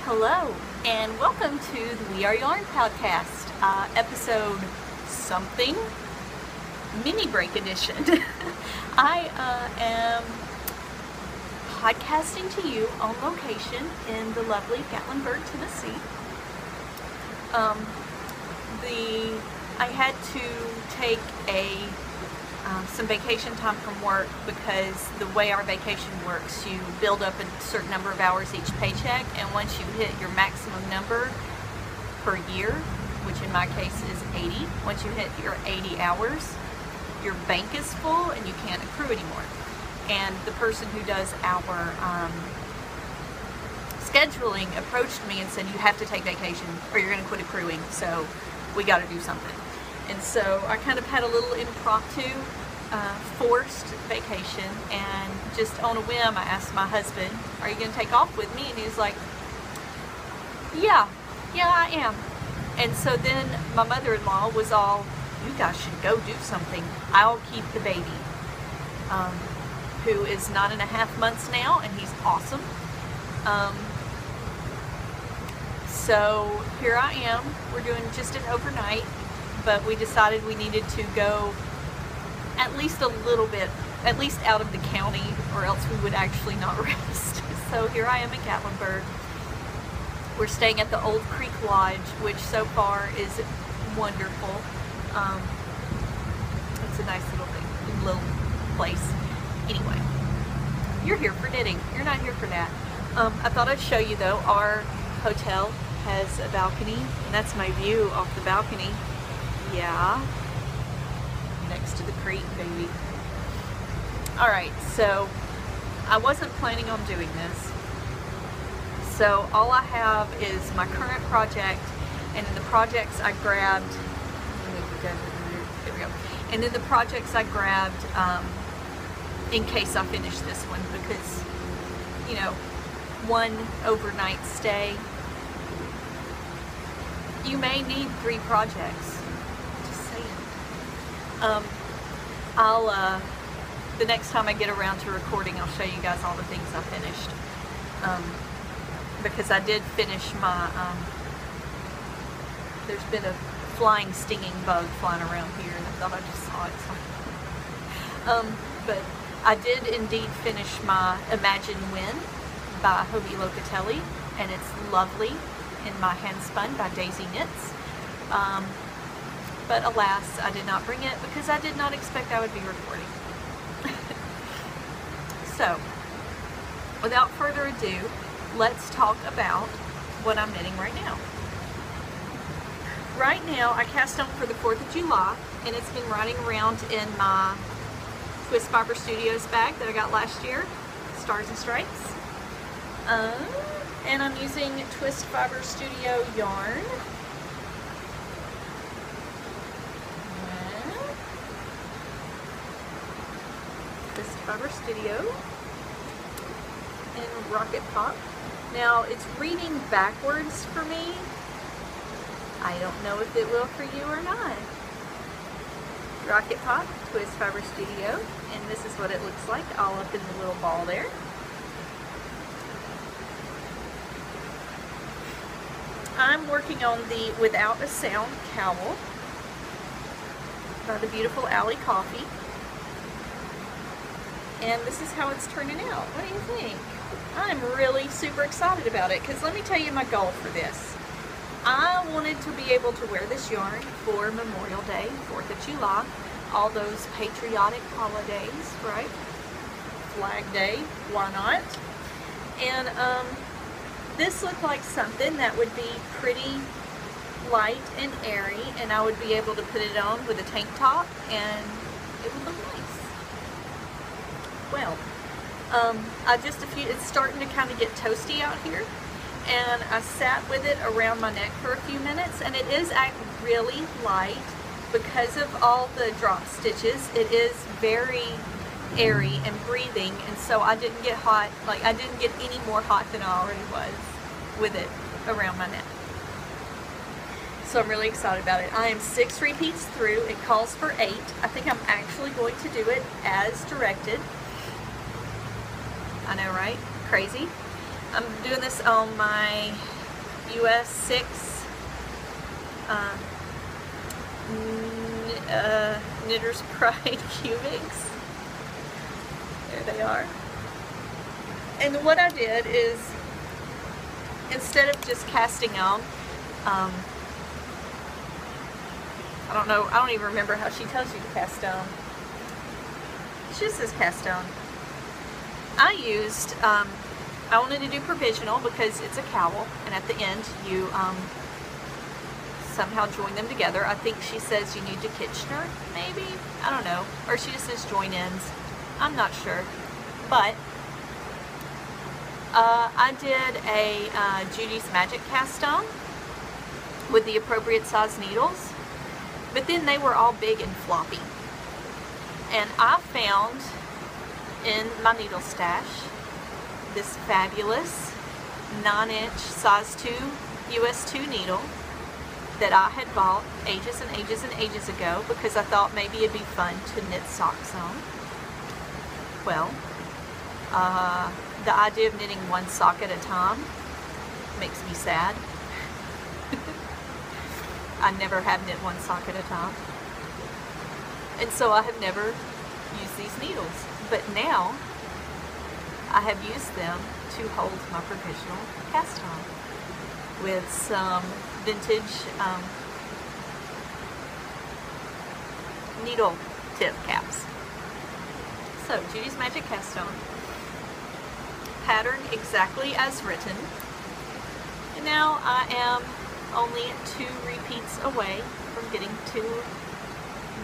Hello, and welcome to the We Are Yarn podcast, episode something, mini break edition. I am podcasting to you on location in the lovely Gatlinburg, Tennessee. I had to take some vacation time from work because the way our vacation works, you build up a certain number of hours each paycheck, and once you hit your maximum number per year, which in my case is 80, once you hit your 80 hours, your bank is full and you can't accrue anymore. And the person who does our scheduling approached me and said, you have to take vacation or you're going to quit accruing, so we got to do something. And so I kind of had a little impromptu forced vacation, and just on a whim I asked my husband, are you going to take off with me? And he was like, yeah I am. And so then my mother-in-law was all, you guys should go do something. I'll keep the baby, who is 9.5 months now, and he's awesome. So here I am. We're doing just an overnight, but we decided we needed to go at least a little bit, at least out of the county, or else we would actually not rest. So here I am in Gatlinburg. We're staying at the Old Creek Lodge, which so far is wonderful. It's a nice little place. Anyway, you're here for knitting. You're not here for that. I thought I'd show you though, our hotel has a balcony, and that's my view off the balcony. Yeah, next to the creek, baby. Alright, so I wasn't planning on doing this. So all I have is my current project, and in the projects I grabbed, there we go. And then the projects I grabbed in case I finish this one, because, you know, one overnight stay, you may need 3 projects. Just saying. The next time I get around to recording, I'll show you guys all the things I finished. Because I did finish my, there's been a flying, stinging bug flying around here, and I thought I just saw it. But I did indeed finish my Imagine When by Hoagie Locatelli, and it's lovely, in my hand spun by Daisy Knits. But alas, I did not bring it because I did not expect I would be recording. So, without further ado, let's talk about what I'm knitting right now. Right now, I cast on for the 4th of July, and it's been riding around in my Twist Fiber Studios bag that I got last year, Stars and Stripes. And I'm using Twist Fiber Studio yarn. Twist Fiber Studio and Rocket Pop. Now it's reading backwards for me. I don't know if it will for you or not. Rocket Pop, Twist Fiber Studio, and this is what it looks like all up in the little ball there. I'm working on the Without a Sound cowl by the beautiful Allie Coffee. And this is how it's turning out. What do you think? I'm really super excited about it, because let me tell you my goal for this. I wanted to be able to wear this yarn for Memorial Day, 4th of July, all those patriotic holidays, right? Flag Day, why not? And this looked like something that would be pretty light and airy, and I would be able to put it on with a tank top, and it would look nice. Well, it's starting to kind of get toasty out here, and I sat with it around my neck for a few minutes, and it is really light because of all the drop stitches. It is very airy and breathing, and so I didn't get hot, like I didn't get any more hot than I already was with it around my neck. So I'm really excited about it. I am 6 repeats through. It calls for 8. I think I'm actually going to do it as directed. I know, right? Crazy. I'm doing this on my US 6 Knitter's Pride Cubics. There they are. And what I did is, instead of just casting on, I don't even remember how she tells you to cast on. She just says cast on. I used, I wanted to do provisional because it's a cowl, and at the end you somehow join them together. I think she says you need to Kitchener, maybe? I don't know. Or she just says join ends. I'm not sure. But I did a Judy's Magic cast on with the appropriate size needles, but then they were all big and floppy. And I found in my needle stash this fabulous 9-inch size 2 US 2 needle that I had bought ages and ages and ages ago because I thought maybe it'd be fun to knit socks on. Well, the idea of knitting one sock at a time makes me sad. I never have knit one sock at a time. And so I have never used these needles. But now I have used them to hold my provisional cast on with some vintage needle tip caps. So Judy's Magic cast on, pattern exactly as written, and now I am only 2 repeats away from getting to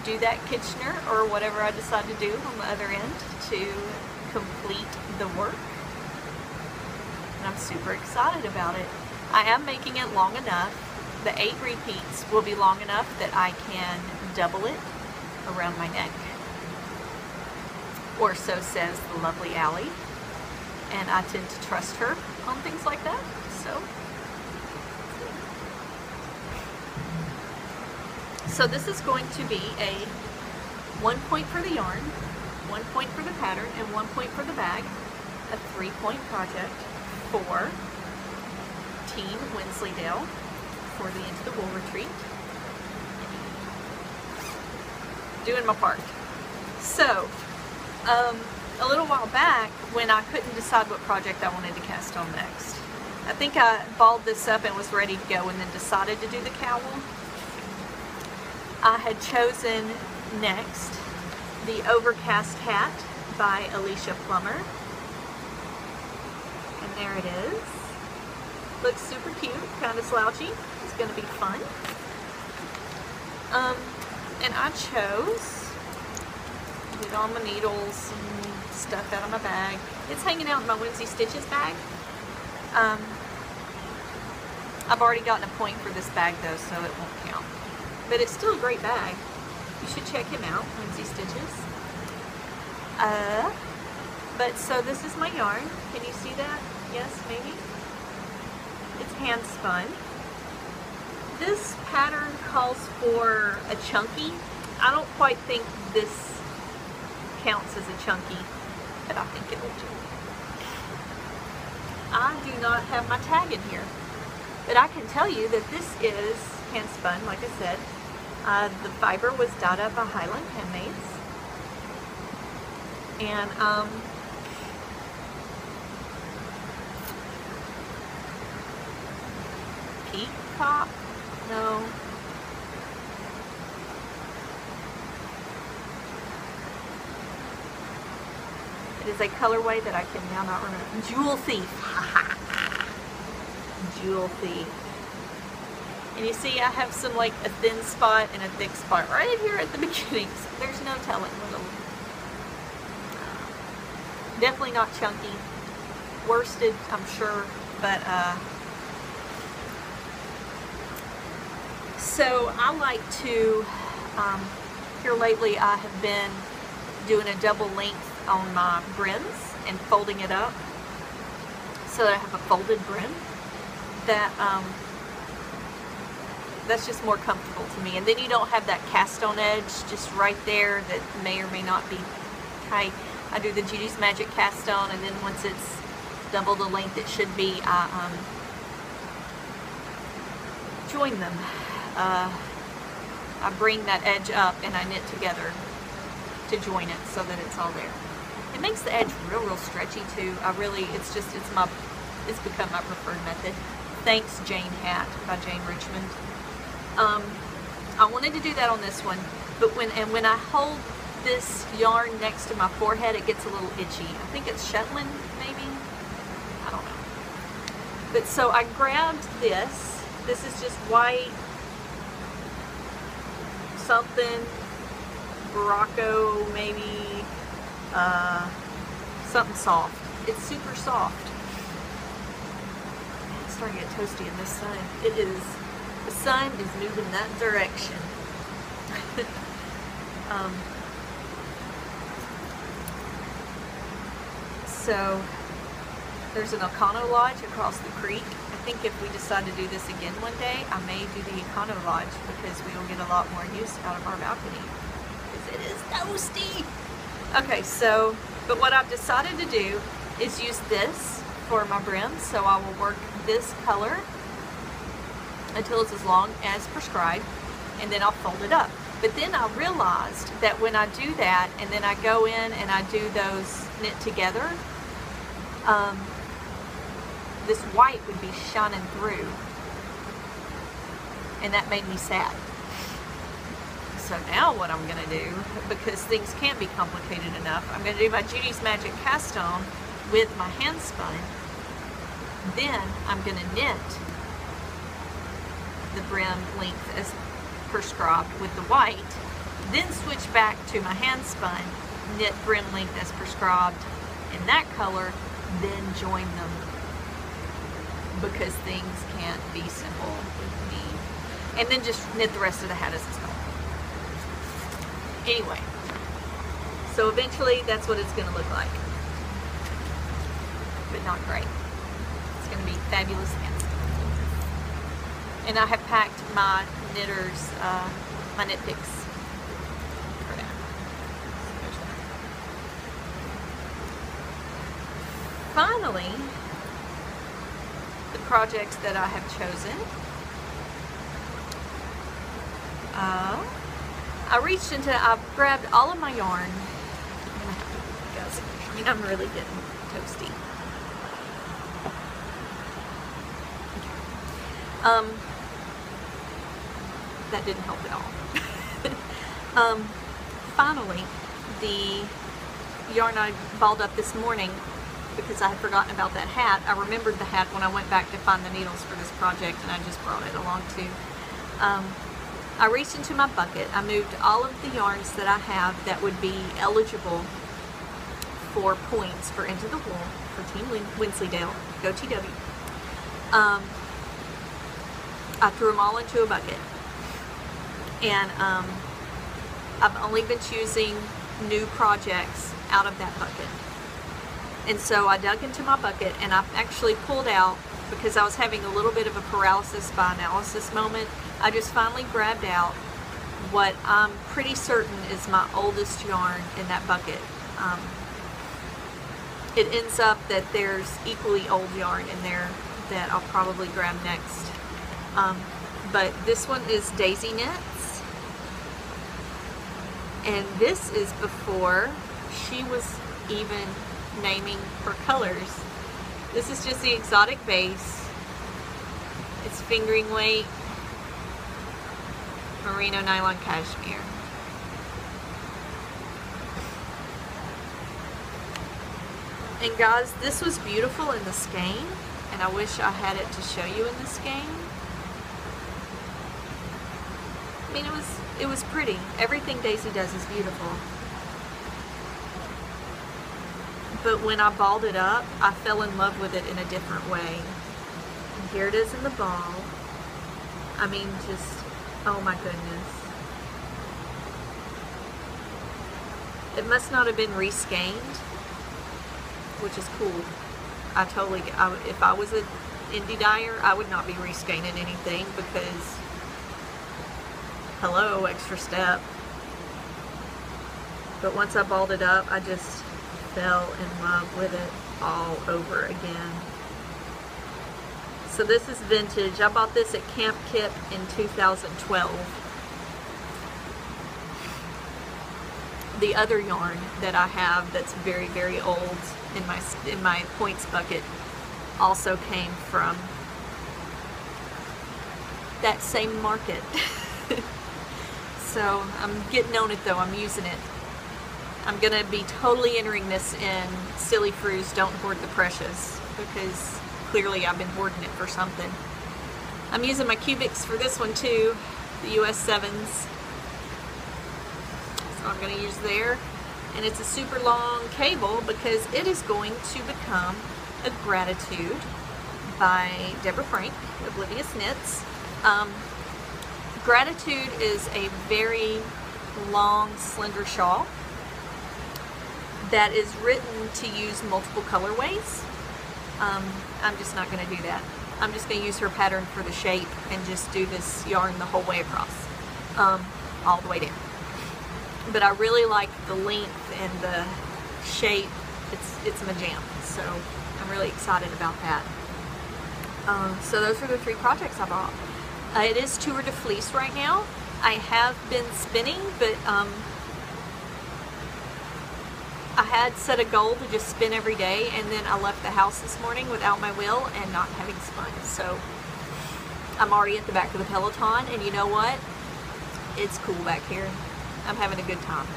do that Kitchener or whatever I decide to do on the other end to complete the work, and I'm super excited about it. I am making it long enough. The 8 repeats will be long enough that I can double it around my neck, or so says the lovely Allie, and I tend to trust her on things like that. So this is going to be a 1 point for the yarn, 1 point for the pattern, and 1 point for the bag, a 3-point project for Team Wensleydale for the Into the Wool Retreat. Doing my part. So, a little while back, when I couldn't decide what project I wanted to cast on next, I think I balled this up and was ready to go and then decided to do the cowl. I had chosen next the Overcast Hat by Alicia Plummer. And there it is. Looks super cute, kind of slouchy. It's going to be fun. And I chose, with all my needles and stuff out of my bag. It's hanging out in my Whimsy Stitches bag. I've already gotten a point for this bag though, so it won't count. But it's still a great bag. You should check him out, Whimsy Stitches. But so this is my yarn. Can you see that? Yes, maybe? It's hand spun. This pattern calls for a chunky. I don't quite think this counts as a chunky, but I think it will do. I do not have my tag in here, but I can tell you that this is hand spun, like I said. The fiber was dyed up by Highland Handmaids, and peacock? No. It is a colorway that I can now not remember. Jewel Thief. Jewel Thief. And you see I have some like a thin spot and a thick spot right here at the beginning. So there's no telling what definitely not chunky. Worsted, I'm sure, but so I like to, here lately I have been doing a double length on my brims and folding it up so that I have a folded brim. That's just more comfortable to me. And then you don't have that cast on edge just right there that may or may not be tight. I do the Judy's Magic cast on, and then once it's double the length it should be, I join them. I bring that edge up and I knit together to join it so that it's all there. It makes the edge real stretchy too. It's become my preferred method. Thanks, Jane Hat by Jane Richmond. I wanted to do that on this one, but when I hold this yarn next to my forehead, it gets a little itchy. I think it's Shetland, maybe? I don't know. But so I grabbed this. This is just white something, Morocco, maybe, something soft. It's super soft. It's starting to get toasty in this sun. The sun is moving that direction. So there's an Econo Lodge across the creek. I think if we decide to do this again one day, I may do the Econo Lodge because we will get a lot more use out of our balcony because it is toasty. Okay, so, but what I've decided to do is use this for my brim. So I will work this color until it's as long as prescribed, and then I'll fold it up. But then I realized that when I do that and then I go in and I do those knit together, this white would be shining through, and that made me sad. So now what I'm going to do, because things can't be complicated enough, I'm going to do my Judy's Magic cast on with my hand spun. Then I'm going to knit the brim length as prescribed with the white, then switch back to my hand spun, knit brim length as prescribed in that color, then join them, because things can't be simple with me. And then just knit the rest of the hat as it's going. Anyway, so eventually that's what it's going to look like, but not great. It's going to be fabulous hands. And I have packed my knitters, my knit picks for that. So there's that. Finally, the projects that I have chosen. I've grabbed all of my yarn. I'm really getting toasty. That didn't help at all. Finally, the yarn I balled up this morning, because I had forgotten about that hat. I remembered the hat when I went back to find the needles for this project, and I just brought it along too. I reached into my bucket. I moved all of the yarns that I have that would be eligible for points for Into the Wool for Team Wensleydale. Go TW. I threw them all into a bucket. And I've only been choosing new projects out of that bucket. And so I dug into my bucket, and I've actually pulled out, because I was having a little bit of a paralysis by analysis moment, I just finally grabbed out what I'm pretty certain is my oldest yarn in that bucket. It ends up that there's equally old yarn in there that I'll probably grab next. But this one is Daisy Knits, and this is before she was even naming her colors. This is just the exotic base. It's fingering weight merino nylon cashmere. And guys, this was beautiful in the skein, and I wish I had it to show you in the skein. I mean, it was pretty. Everything Daisy does is beautiful. But when I balled it up, I fell in love with it in a different way. And here it is in the ball. I mean, just, oh my goodness. It must not have been reskeined, which is cool. If I was an indie dyer, I would not be reskeining anything, because, hello, extra step. But once I balled it up, I just fell in love with it. all over again. So this is vintage. I bought this at Camp Kip in 2012. The other yarn that I have that's very, very old in my points bucket also came from that same market. So I'm getting on it though. I'm using it. I'm gonna be totally entering this in Silly Froos Don't Hoard the Precious, because clearly I've been hoarding it for something. I'm using my cubics for this one too, the US 7s. So I'm going to use there. And it's a super long cable because it is going to become a Gratitude by Deborah Frank, Oblivious Knits. Gratitude is a very long, slender shawl that is written to use multiple colorways. I'm just not going to do that. I'm just going to use her pattern for the shape and just do this yarn the whole way across, all the way down. But I really like the length and the shape. It's my jam, so I'm really excited about that. So those are the 3 projects I bought. It is Tour de Fleece right now. I have been spinning, but I had set a goal to just spin every day, and then I left the house this morning without my wheel and not having spun. So I'm already at the back of the Peloton, and you know what? It's cool back here. I'm having a good time.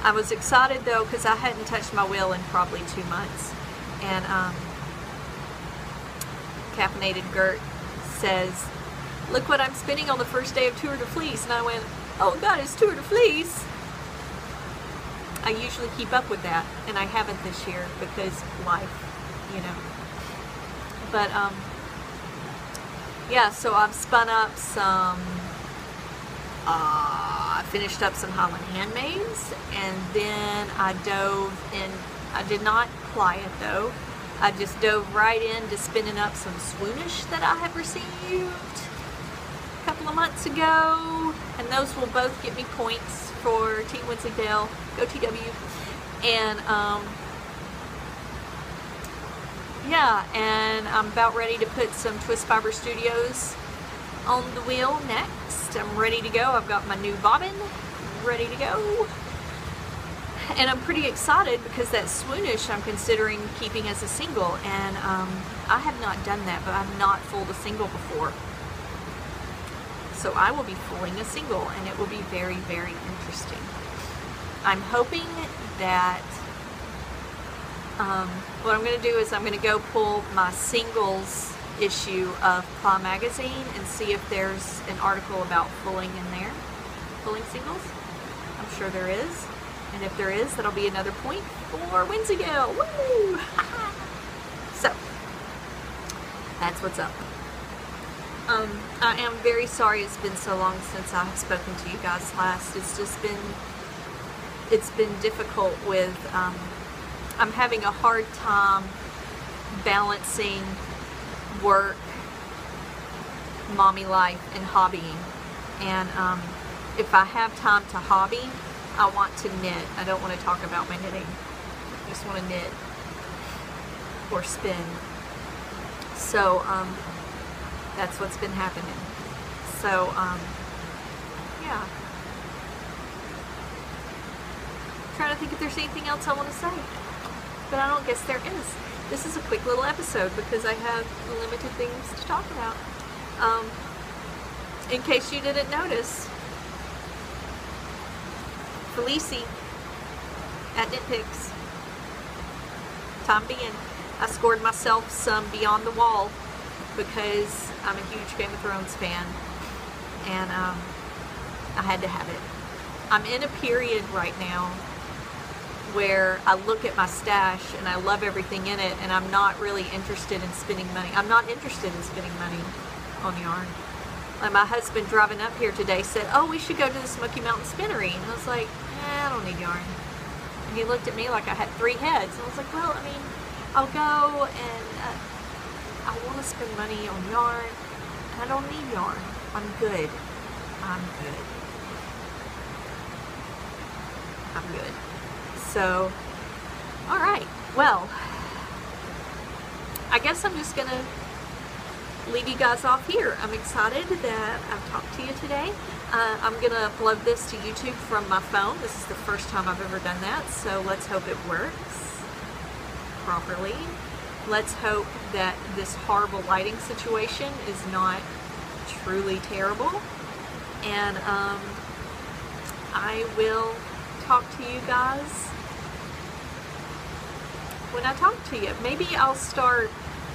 I was excited though because I hadn't touched my wheel in probably 2 months. And Caffeinated Gert says, "Look what I'm spinning on the first day of Tour de Fleece." And I went, "Oh God, it's Tour de Fleece." I usually keep up with that, and I haven't this year because life, you know. But yeah, so I've spun up some, I finished up some Holland Handmaids, and then I dove in, I did not ply it though, I just dove right into spinning up some Swoonish that I have received a couple of months ago, and those will both get me points for Team Wensleydale. Go TW. And yeah, and I'm about ready to put some Twist Fiber Studios on the wheel next. I'm ready to go. I've got my new bobbin ready to go. And I'm pretty excited because that Swoonish I'm considering keeping as a single, and I have not done that, but I've not fooled a single before. So I will be fooling a single, and it will be very, very interesting. I'm hoping that what I'm going to do is I'm going to go pull my singles issue of Ply Magazine and see if there's an article about fooling in there. Fooling singles? I'm sure there is. And if there is, that'll be another point for Wensleydale. Woo! So, that's what's up. I am very sorry it's been so long since I've spoken to you guys last. It's just been, it's been difficult with, I'm having a hard time balancing work, mommy life, and hobbying. And if I have time to hobby, I want to knit. I don't want to talk about my knitting. I just want to knit or spin. So, that's what's been happening. So, yeah. I'm trying to think if there's anything else I want to say. But I don't guess there is. This is a quick little episode because I have limited things to talk about. In case you didn't notice, Felicie at Knit Picks, time being, I scored myself some Beyond the Wall because I'm a huge Game of Thrones fan, and I had to have it. I'm in a period right now where I look at my stash and I love everything in it, and I'm not really interested in spending money. I'm not interested in spending money on yarn. Like my husband driving up here today said, "Oh, we should go to the Smoky Mountain Spinnery." And I was like, I don't need yarn. And he looked at me like I had 3 heads. And I was like, well, I mean, I'll go, and I want to spend money on yarn. And I don't need yarn. I'm good. I'm good. I'm good. So, alright. Well, I guess I'm just gonna leave you guys off here. I'm excited that I've talked to you today. I'm gonna upload this to YouTube from my phone. This is the first time I've ever done that, so let's hope it works properly. Let's hope that this horrible lighting situation is not truly terrible. And I will talk to you guys when I talk to you. Maybe I'll start,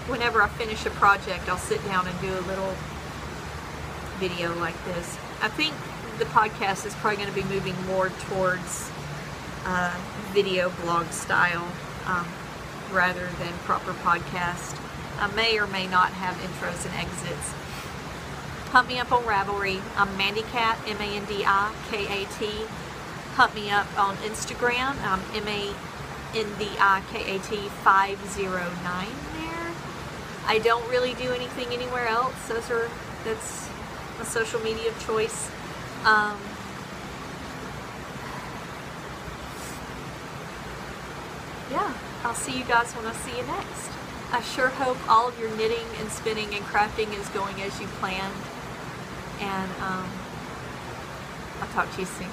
whenever I finish a project, I'll sit down and do a little video like this. I think the podcast is probably going to be moving more towards video blog style rather than proper podcast. I may or may not have intros and exits. Hunt me up on Ravelry. I'm Mandikat, M-A-N-D-I-K-A-T. Hunt me up on Instagram. I'm M-A-N-D-I-K-A-T 509 there. I don't really do anything anywhere else. That's a social media of choice. Yeah, I'll see you guys when I see you next. I sure hope all of your knitting and spinning and crafting is going as you planned. And I'll talk to you soon.